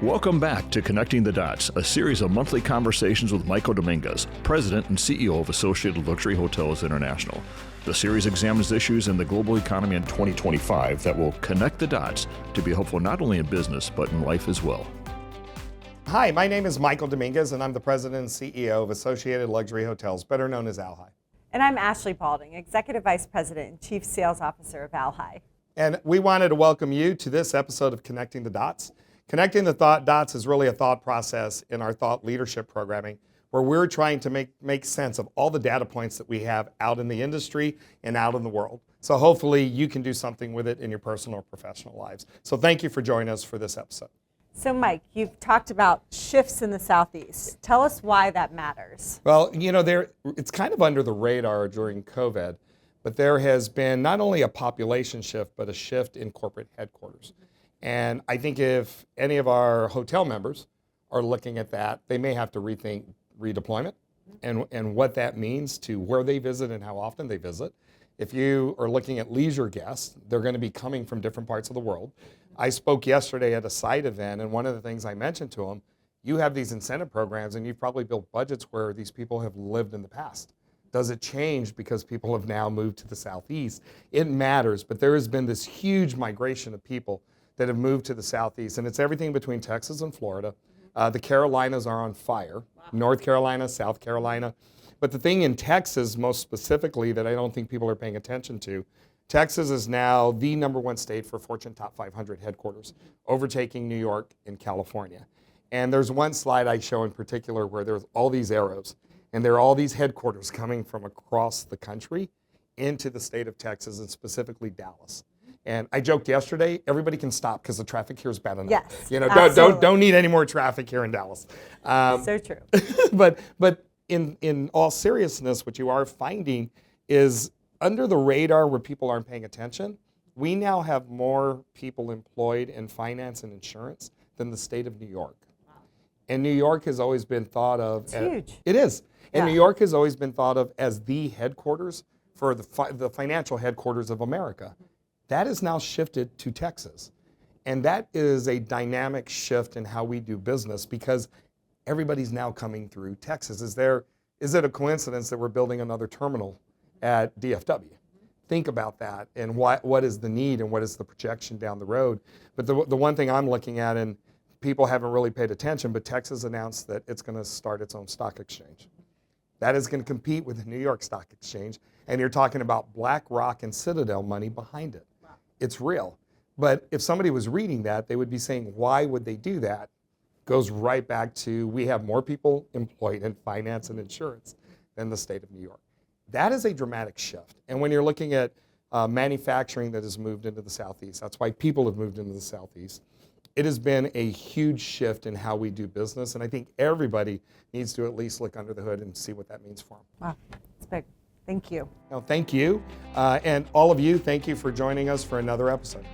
Welcome back to Connecting the Dots, a series of monthly conversations with Michael Dominguez, President and CEO of Associated Luxury Hotels International. The series examines issues in the global economy in 2025 that will connect the dots to be helpful not only in business, but in life as well. Hi, my name is Michael Dominguez, and I'm the President and CEO of Associated Luxury Hotels, better known as ALHI. And I'm Ashley Balding, Executive Vice President and Chief Sales Officer of ALHI. And we wanted to welcome you to this episode of Connecting the Dots. Connecting the dots is really a thought process in our thought leadership programming where we're trying to make sense of all the data points that we have out in the industry and out in the world. So hopefully you can do something with it in your personal or professional lives. So thank you for joining us for this episode. So Mike, you've talked about shifts in the Southeast. Tell us why that matters. Well, it's kind of under the radar during COVID, but there has been not only a population shift, but a shift in corporate headquarters. And I think if any of our hotel members are looking at that, they may have to rethink redeployment and what that means to where they visit and how often they visit. If you are looking at leisure guests, they're going to be coming from different parts of the world. I spoke yesterday at a site event, and one of the things I mentioned to them, you have these incentive programs and you've probably built budgets where these people have lived in the past. Does it change because people have now moved to the Southeast? It matters, but there has been this huge migration of people that have moved to the Southeast, and it's everything between Texas and Florida. The Carolinas are on fire, North Carolina, South Carolina. But the thing in Texas, most specifically, that I don't think people are paying attention to, Texas is now the #1 state for Fortune Top 500 headquarters, overtaking New York and California. And there's one slide I show in particular where there's all these arrows, and there are all these headquarters coming from across the country into the state of Texas, and specifically Dallas. And I joked yesterday, everybody can stop because the traffic here is bad enough. Yes, don't need any more traffic here in Dallas. So true. But in all seriousness, what you are finding is under the radar where people aren't paying attention, we now have more people employed in finance and insurance than the state of New York. Wow. And New York has always been thought of it's huge. It is. And Yeah. New York has always been thought of as the headquarters for the financial headquarters of America. That has now shifted to Texas. And that is a dynamic shift in how we do business because everybody's now coming through Texas. Is it a coincidence that we're building another terminal at DFW? Think about that and what is the need and what is the projection down the road. But the one thing I'm looking at, and people haven't really paid attention, but Texas announced that it's going to start its own stock exchange. That is going to compete with the New York Stock Exchange. And you're talking about BlackRock and Citadel money behind it. It's real. But if somebody was reading that, they would be saying, why would they do that? Goes right back to we have more people employed in finance and insurance than the state of New York. That is a dramatic shift. And when you're looking at manufacturing that has moved into the Southeast, that's why people have moved into the Southeast. It has been a huge shift in how we do business. And I think everybody needs to at least look under the hood and see what that means for them. Wow, it's big. Thank you. No, thank you. And all of you, thank you for joining us for another episode.